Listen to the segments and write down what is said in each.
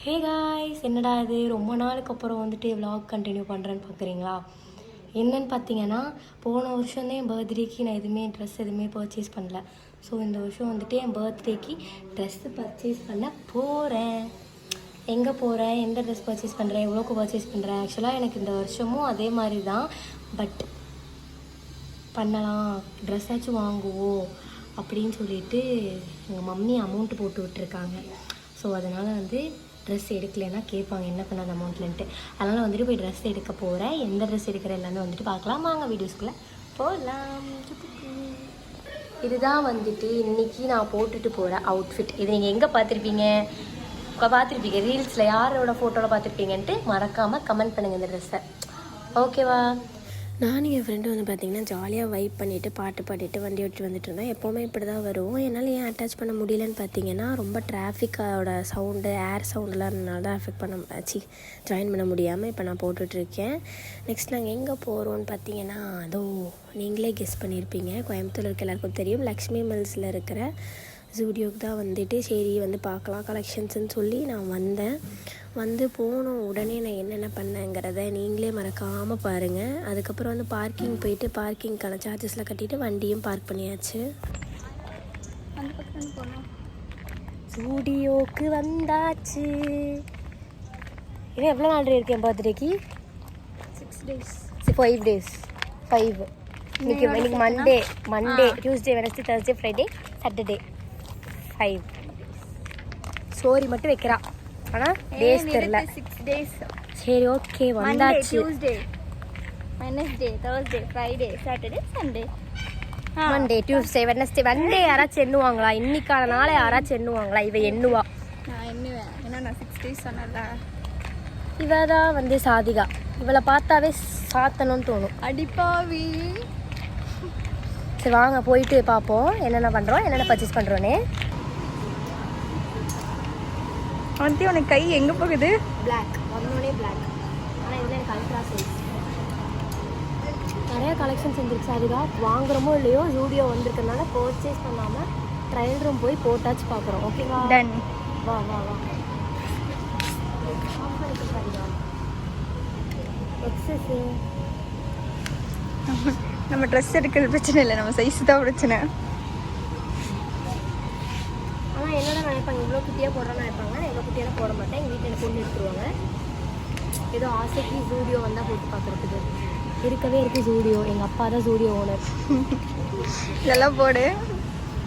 Hey guys, என்னடா இது ரொம்ப நாளுக்கு அப்புறம் வந்துட்டு விலாக் கண்டினியூ பண்ணுறேன்னு பார்க்குறீங்களா? என்னன்னு பார்த்தீங்கன்னா, போன வருஷம் தான் என் பர்த்டேக்கு நான் எதுவுமே பர்ச்சேஸ் பண்ணல. ஸோ இந்த வருஷம் வந்துட்டு என் பர்த்டேக்கு ட்ரெஸ்ஸு பர்ச்சேஸ் பண்ண போகிறேன். எங்கே போகிறேன், எந்த ட்ரெஸ் பர்ச்சேஸ் பண்ணுறேன், எவ்வளோக்கு பர்ச்சேஸ் பண்ணுறேன். ஆக்சுவலாக எனக்கு இந்த வருஷமும் அதே மாதிரி தான். பட் பண்ணலாம், ட்ரெஸ்ஸாச்சும் வாங்குவோம் அப்படின்னு சொல்லிட்டு எங்கள் மம்மி அமௌண்ட்டு போட்டு விட்டுருக்காங்க. ஸோ அதனால் வந்து ட்ரெஸ் எடுக்கலைன்னா கேட்பாங்க என்ன பண்ண அந்த அமௌண்ட்லன்ட்டு. அதனால் வந்துட்டு போய் ட்ரெஸ் எடுக்க போகிறேன். எந்த ட்ரெஸ் எடுக்கிற எல்லாமே வந்துட்டு பார்க்கலாம். வாங்க வீடியோஸ்குள்ளே போகலாம். இதுதான் வந்துட்டு இன்றைக்கி நான் போட்டுட்டு போகிற அவுட்ஃபிட். இது நீங்கள் எங்கே பார்த்துருப்பீங்க ரீல்ஸில் யாரோட ஃபோட்டோவில் பார்த்துருப்பீங்கன்ட்டு மறக்காமல் கமெண்ட் பண்ணுங்கள் இந்த ட்ரெஸ்ஸை. ஓகேவா? நானும் என் ஃப்ரெண்டு வந்து பார்த்திங்கன்னா ஜாலியாக வைப் பண்ணிவிட்டு பாட்டு பாடிட்டு வண்டி ஓட்டி வந்துட்டு இருந்தோம். எப்போவுமே இப்படி தான் வரும். என்னால் ஏன் அட்டாச் பண்ண முடியலன்னு பார்த்தீங்கன்னா, ரொம்ப டிராஃபிக்கோட சவுண்டு, ஏர் சவுண்டெலாம் இருந்தனால தான் ஜாயின் பண்ண முடியாமல் இப்போ நான் போட்டுட்ருக்கேன். நெக்ஸ்ட் நாங்கள் எங்கே போகிறோன்னு பார்த்தீங்கன்னா, அதோ நீங்களே கெஸ் பண்ணியிருப்பீங்க, கோயம்புத்தூர் இருக்க எல்லாருக்கும் தெரியும், லக்ஷ்மி மில்ஸில் இருக்கிற ஜூடியோக்கு தான் வந்துட்டு சரி வந்து பார்க்கலாம் கலெக்ஷன்ஸ்ன்னு சொல்லி நான் வந்து போனோம். உடனே நான் என்னென்ன பண்ணேங்கிறத நீங்களே மறக்காமல் பாருங்கள். அதுக்கப்புறம் வந்து பார்க்கிங் போயிட்டு பார்க்கிங்க்கான சார்ஜஸ்லாம் கட்டிட்டு வண்டியும் பார்க் பண்ணியாச்சு. ஸ்டூடியோக்கு வந்தாச்சு. இன்னும் எவ்வளோ நாள் இருக்கேன் பர்த்டேக்கு? 6 days. 5 days. 5. இன்னைக்கு Monday Tuesday Wednesday Thursday Friday Saturday 5. Story மட்டும் வைக்கிறா, ஆனால் டேஸ் தெரியல. 6 days. சரி, ஓகே, வந்தாச்சு. Tuesday, Wednesday, Thursday, Friday, Saturday, Sunday. Monday, Tuesday, Wednesday. வண்டே யாராச்சும் எண்ணுவாங்களா? இன்னைக்கான நாளை யாராச்சும் எண்ணுவாங்களா? இவ எண்ணுவா. நான் எண்ணுவேன், ஏன்னா நான் 6 days சொன்னல. இவ தான் வந்து சாதிகா. இவளை பார்த்தாவே சாத்தணும்னு தோணும். அடிப்பாவி. சரி வாங்க போயிட்டு பார்ப்போம் என்னென்ன பண்ணுறோம், என்னென்ன பர்ச்சேஸ் பண்ணுறோன்னே. ஆண்டி உனக்கு கை எங்கே போகுது? பிளாக் வந்தோடனே பிளாக். ஆனால் இதில் எனக்கு அல்ட்ரா சைஸ் நிறையா கலெக்ஷன்ஸ் வந்துருக்கு. சாதிகா வாங்குறோமோ இல்லையோ, ஜூடியோ வந்திருக்கனால பர்ச்சேஸ் பண்ணாமல் ட்ரையல் ரூம் போய் போட்டாச்சு பார்க்குறோம். ஓகேவா? டன். வா எக்ஸஸ்ஸு நம்ம ட்ரெஸ் எடுக்கிறது பிரச்சனை இல்லை, நம்ம சைஸ் தான் பிரச்சனை. ஆனால் என்னென்ன நினைப்பாங்க, இவ்வளோ குட்டியாக போடுறான்னு நினைப்பாங்க. நான் இவ்வளோ குட்டியாக போட மாட்டேன். எங்கள் வீட்டில் பொண்ணு எடுத்துருவாங்க. ஏதோ ஆசைக்கு ஜூடியோ வந்தால் போட்டு பார்க்குறதுக்கு இருக்கவே இருக்குது ஜூடியோ. எங்கள் அப்பா தான் ஜூடியோ ஓனர். இதெல்லாம் போடு.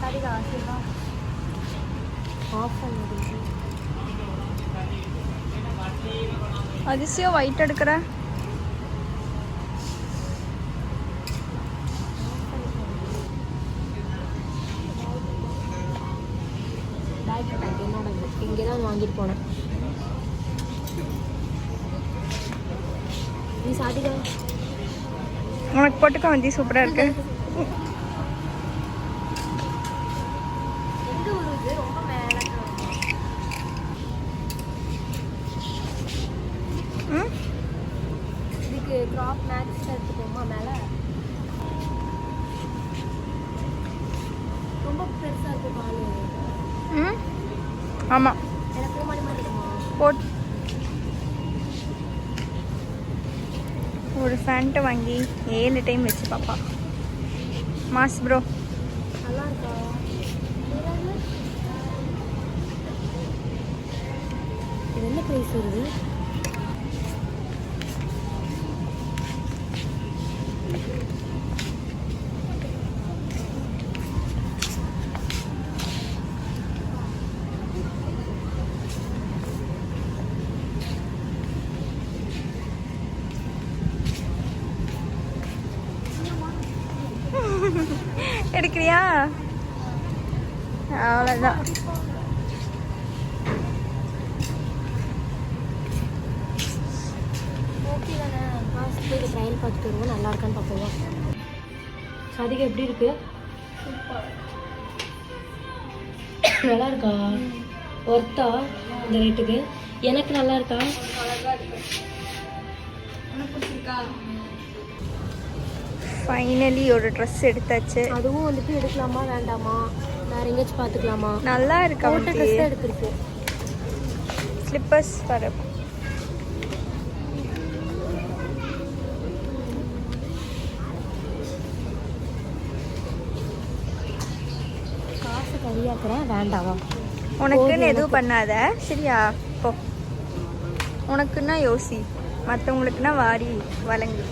சரிதா, ஆசைவா ஆஃப் பண்ணி அதிசயம் ஒயிட் எடுக்கிற. இங்கே தான் வாங்கிட்டு போனேன். நீ சாதிகா உனக்கு போட்டுக்கோ வந்து சூப்பராக இருக்கு. எங்கே வருது? ரொம்ப மேலே இதுக்கு க்ராப் மேக்ஸ் எடுத்துக்கோமா. மேலே ரொம்ப பெருசாக இருக்கு பால். ஆமாம், எனக்கு மாதிரி மாதிரி இருக்குமா? போட் ஒரு ஃபேண்ட்டை வாங்கி 7 டைம் வச்சு பாப்பா. Mass bro. நல்லா இருக்கா? இது என்ன ப்ரைஸ் வருது? எடுக்கிறியா? அவ்வளோதான். ஓகே தானே. மாஸ்க் போய் ட்ரையல் பார்த்துட்டு வருவோம், நல்லா இருக்கான்னு பார்ப்போம். சாதிகா எப்படி இருக்கு? நல்லா இருக்கா? ஒர்த்தா இந்த ரேட்டுக்கு? எனக்கு நல்லா இருக்கா? ஃபைனலி ஒரு ட்ரெஸ் எடுத்தாச்சு. அதுவும் வந்துட்டு எடுக்கலாமா வேண்டாமா, வேற எங்கேயாச்சும் பார்த்துக்கலாமா? நல்லா இருக்கு. போட்ட ட்ரெஸ் தான் எடுத்துருக்கு. ஸ்லிப்பர்ஸ் பாரு. காசு கறியாக்குறேன் வேண்டாவா? உனக்குன்னு எதுவும் பண்ணாத சரியா? போ. உனக்குன்னா யோசி, மற்றவங்களுக்குன்னா வாரி வழங்கு.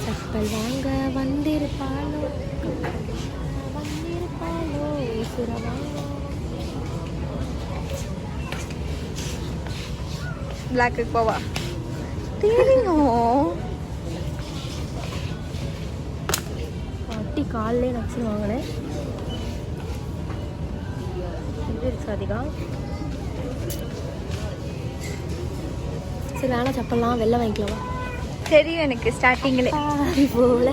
கப்பல் வாங்க வந்திருப்பாளோ பிளாக்கு போவா தெரியும். அட்டி காலிலே நச்சு வாங்கினேன். சாதிகா சரி வேணா சப்பல்லாம் வெளில வாங்கிக்கலாமா? தெரியும் எனக்கு ஸ்டார்டிங்கில் போல.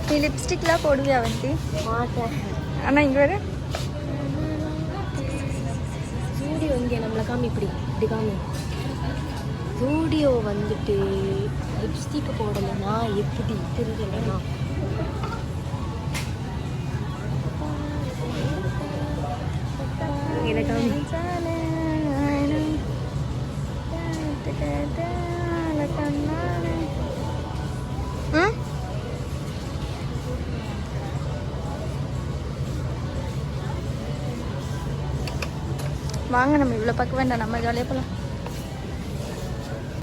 நீ லிப்ஸ்டிக்லாம் போடுவியா வந்து? மாட்டேன். ஆனால் இங்கே வர ஜூடியோ இங்கே நம்மளை காமி இப்படி காமி. ஜூடியோ வந்துட்டு லிப்ஸ்டிக் போடலைன்னா எப்படி தெரியலண்ணா. வாங்க நம்ம இவ்வளோ பார்க்க வேண்டாம், நம்ம ஜாலியாக போகலாம்.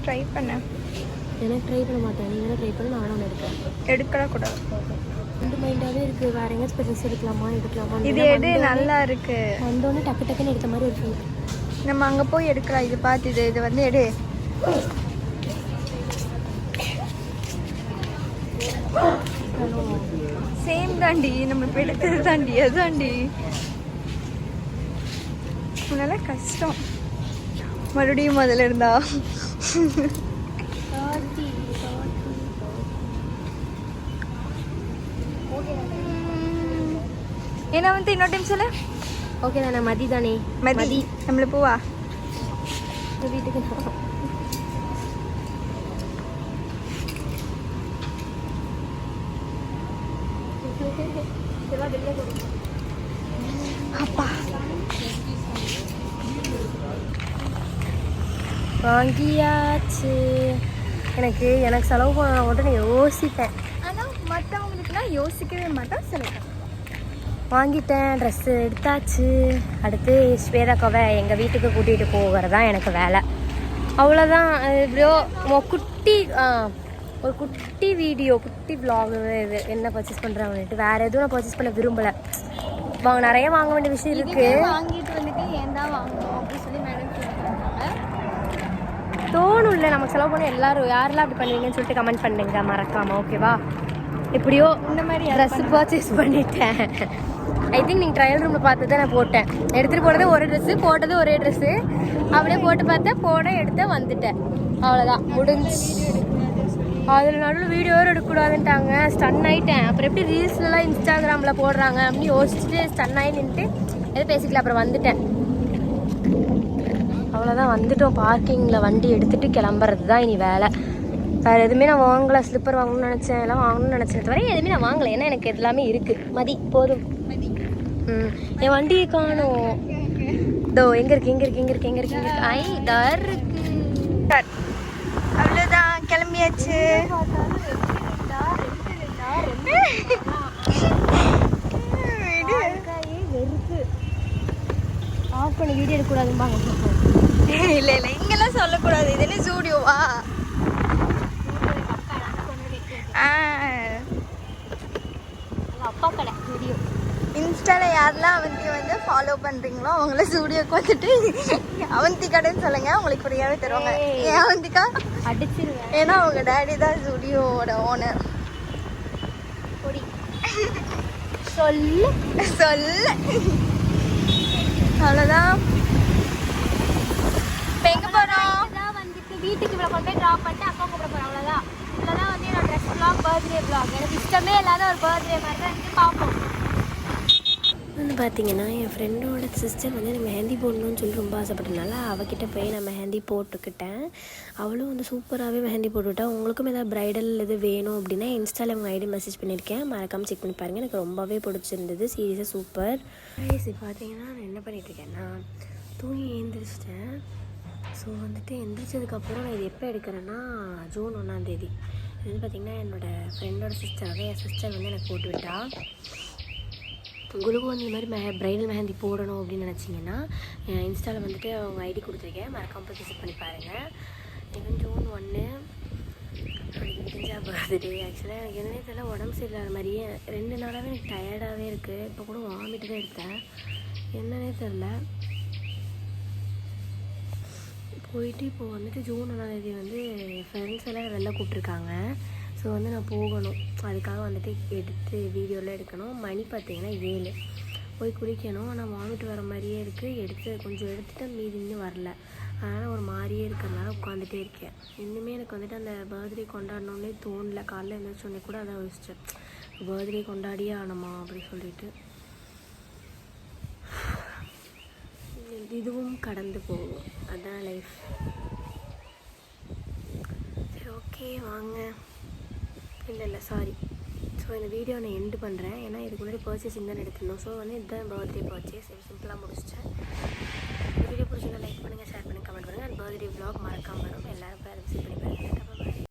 ட்ரை பண்ண எனக்கு ட்ரை பண்ண மாட்டேன். நீங்களும் ட்ரை பண்ண நானும் ஒன்று எடுக்கிறேன். எடுக்கலாம் கூடாது. ரெண்டு மைண்டாகவே இருக்குது. வேறு எங்கேயாச்சும் ட்ரெஸ் எடுக்கலாமா எடுக்கலாமா? இது எடு நல்லா இருக்கு. வந்தோடனே டக்கு டக்குன்னு எடுத்த மாதிரி ஒரு ஃபீல். நம்ம அங்கே போய் எடுக்கலாம். இது பார்த்து இது வந்து எடு. சேம் தாண்டி, நம்ம இப்போ எடுத்தது தாண்டி, அதுதாண்டி நல்லா கஷ்டம். மறுபடியும் முதல்ல இருந்தா ஏன்னா வந்து இன்னொரு டைம் சொல்ல. ஓகே தானே? மதி தானே? மதி நம்மள போவா வீட்டுக்கு. அப்பா வாங்கியாச்சு. எனக்கு செலவு பண்ண மட்டும் நான் யோசிப்பேன். ஆனால் மற்றவங்களுக்குலாம் யோசிக்கவே மாட்டேன். செலவு வாங்கிட்டேன். ட்ரெஸ்ஸு எடுத்தாச்சு. அடுத்து ஸ்வேதாக்காவை எங்கள் வீட்டுக்கு கூட்டிகிட்டு போகிறதான் எனக்கு வேலை. அவ்வளோதான். இப்படியோ ஒரு குட்டி வீடியோ, குட்டி விலாகு இது என்ன பர்ச்சேஸ் பண்ணுறாங்கன்ட்டு. வேறு எதுவும் நான் பர்ச்சேஸ் பண்ண விரும்பலை. நிறைய வாங்க வேண்டிய விஷயம் இருக்குது. வாங்கிட்டு வந்துட்டு ஏன் தான் வாங்கணும் அப்படின்னு சொல்லி மேடம் கேட்குறாங்க. தோணும் இல்லை நமக்கு செலவு பண்ண. எல்லாரும் யாரெல்லாம் அப்படி பண்ணுவீங்கன்னு சொல்லிட்டு கமெண்ட் பண்ணுங்க மறக்காமல். ஓகேவா? எப்படியோ இந்த மாதிரி ட்ரெஸ் பர்ச்சேஸ் பண்ணிட்டேன். ஐ திங்க் நீங்கள் ட்ரையல் ரூமில் பார்த்து தான் நான் போட்டேன். எடுத்துகிட்டு போனது ஒரு ட்ரெஸ்ஸு, போட்டது ஒரே ட்ரெஸ்ஸு. அப்படியே போட்டு பார்த்தேன், போனேன், எடுத்தேன், வந்துட்டேன். அவ்வளோதான், முடிஞ்சு. அதில் நடுவில் வீடியோவும் எடுக்கக்கூடாதுன்ட்டாங்க. ஸ்டன் ஆகிட்டேன். அப்புறம் எப்படி ரீல்ஸ்லாம் இன்ஸ்டாகிராமில் போடுறாங்க அப்படின்னு யோசிச்சுட்டு ஸ்டன் ஆகி நின்றுட்டு எதுவும் பேசிக்கல. அப்புறம் வந்துட்டேன். அவ்வளோதான், வந்துட்டோம். பார்க்கிங்கில் வண்டி எடுத்துகிட்டு கிளம்புறது தான் இனி வேலை. வேறு எதுவுமே நான் வாங்கலை. ஸ்லிப்பர் வாங்கணும்னு நினச்சேன், எல்லாம் வாங்கணும்னு நினச்சேன். வரை எதுவுமே நான் வாங்கலை. ஏன்னா எனக்கு எல்லாமே இருக்குது. மதி போதும். என் வண்டியை காணும். இதோ எங்கே இருக்கு. ஐ தர் இருக்கு. அவ்வளோதான், கிளம்பியாச்சு. ஆஃப் பண்ணி வீடியோ எடுக்கக்கூடாதும்பாங்க. இல்லை இங்கெல்லாம் சொல்லக்கூடாது. இது என்ன ஸ்டூடியோவா? அப்பா கடை வீடியோ. இன்ஸ்டாவில் யாரெல்லாம் அவந்தி வந்து ஃபாலோ பண்ணுறீங்களோ அவங்கள ஸ்டூடியோக்கு வந்துட்டு அவந்தி கடைன்னு சொல்லுங்கள். உங்களுக்கு ஃப்ரீயாகவே தருவாங்க. ஏன் அவந்திக்கா அடிச்சிருவேன். ஏன்னா அவங்க டேடி தான் ஸ்டூடியோவோட ஓனர். சொல்லு அவ்வளோதான். இப்போ எங்கே போகிறோம்? வந்துட்டு வீட்டுக்கு இவ்வளோ கொண்டு போய் ட்ராப் பண்ணிட்டு அக்கா கூப்பிட போகிறோம். அவ்வளோதான் வந்து என்னோட ட்ரெஸ் vlog, பர்த்டே vlog. எனக்கு இஷ்டமே இல்லாத ஒரு பர்த்டே மாதிரி தான் பார்ப்போம். வந்து பார்த்தீங்கன்னா என் ஃப்ரெண்டோட சிஸ்டர் வந்து எனக்கு மெஹந்தி போடணும்னு சொல்லி ரொம்ப ஆசைப்பட்டனால அவகிட்ட போய் நான் மெஹந்தி போட்டுக்கிட்டேன். அவளும் வந்து சூப்பராகவே மெஹந்தி போட்டுவிட்டா. உங்களுக்கும் ஏதாவது ப்ரைடல் இது வேணும் அப்படின்னா இன்ஸ்டாவில் அவங்க ஐடி மெசேஜ் பண்ணியிருக்கேன், மறக்காமல் செக் பண்ணி பாருங்கள். எனக்கு ரொம்பவே பிடிச்சிருந்தது, சீரியஸாக சூப்பர். பார்த்தீங்கன்னா நான் என்ன பண்ணிகிட்ருக்கேன்னா தூங்கி எழுந்திரிச்சிட்டேன். ஸோ வந்துட்டு எந்திரிச்சதுக்கப்புறம் நான் இது எப்போ எடுக்கிறேன்னா ஜூன் 1 இது வந்து பார்த்திங்கன்னா என்னோடய ஃப்ரெண்டோட சிஸ்டராக என் சிஸ்டர் வந்து எனக்கு போட்டு விட்டா. உங்களுக்கும் வந்து இந்த மாதிரி ப்ரைடல் மெஹந்தி போடணும் அப்படின்னு நினச்சிங்கன்னா இன்ஸ்டாவில் வந்துட்டு அவங்க ஐடி கொடுத்துருக்கேன், மறக்காமல் போய் விசிட் பண்ணி பாருங்கள். எனக்கு ஜூன் 1 அன்றைக்கி முடிஞ்சா பர்த்டே. ஆக்சுவலாக எனக்கு எதுனே தெரியல, உடம்பு சரியில்லாத மாதிரியே 2 நாளாகவே எனக்கு டயர்டாகவே இருக்குது. இப்போ கூட வாமிட்டு தான் எடுத்தேன், என்னன்னே தெரில. போயிட்டு இப்போது வந்துட்டு ஜூன் 1 வந்து என் ஃப்ரெண்ட்ஸ் எல்லாம் வெளில கூப்பிட்ருக்காங்க. ஸோ வந்து நான் போகணும், அதுக்காக வந்துட்டு எடுத்து வீடியோலாம் எடுக்கணும். மணி பார்த்திங்கன்னா 7. போய் குளிக்கணும். ஆனால் வாமிட்டு வர மாதிரியே இருக்குது. கொஞ்சம் எடுத்துகிட்டு மீதி இன்னும் வரல. அதனால் ஒரு மாதிரியே இருக்கிறதுனால உட்காந்துட்டே இருக்கேன். இன்னுமே எனக்கு வந்துட்டு அந்த பர்த்டே கொண்டாடணுன்னே தோணல. காலைல எழுந்திரிச்சோடனே கூட அதான் யோசித்தேன், பர்த்டே கொண்டாடியே ஆனமா அப்படின்னு சொல்லிட்டு. இதுவும் கடந்து போகும், அதுதான் லைஃப். சரி, ஓகே, வாங்க. இல்லை சாரி. ஸோ இந்த வீடியோ நான் எண்டு பண்ணுறேன், ஏன்னா இதுக்கு முன்னாடி பர்ச்சேசிங் தான் எடுத்துருந்தோம். ஸோ வந்து இதுதான் பர்த்டே பர்ச்சேஸ், சிம்பிளாக முடிச்சிட்டேன். இந்த வீடியோ பிடிச்சிருந்தா லைக் பண்ணுங்கள், ஷேர் பண்ணுங்கள், கமெண்ட் பண்ணுங்கள். அண்ட் பர்த்டே vlog மறக்காம வரும். எல்லோரும் போய் அதை விசிட் பண்ணி பாருங்கள்.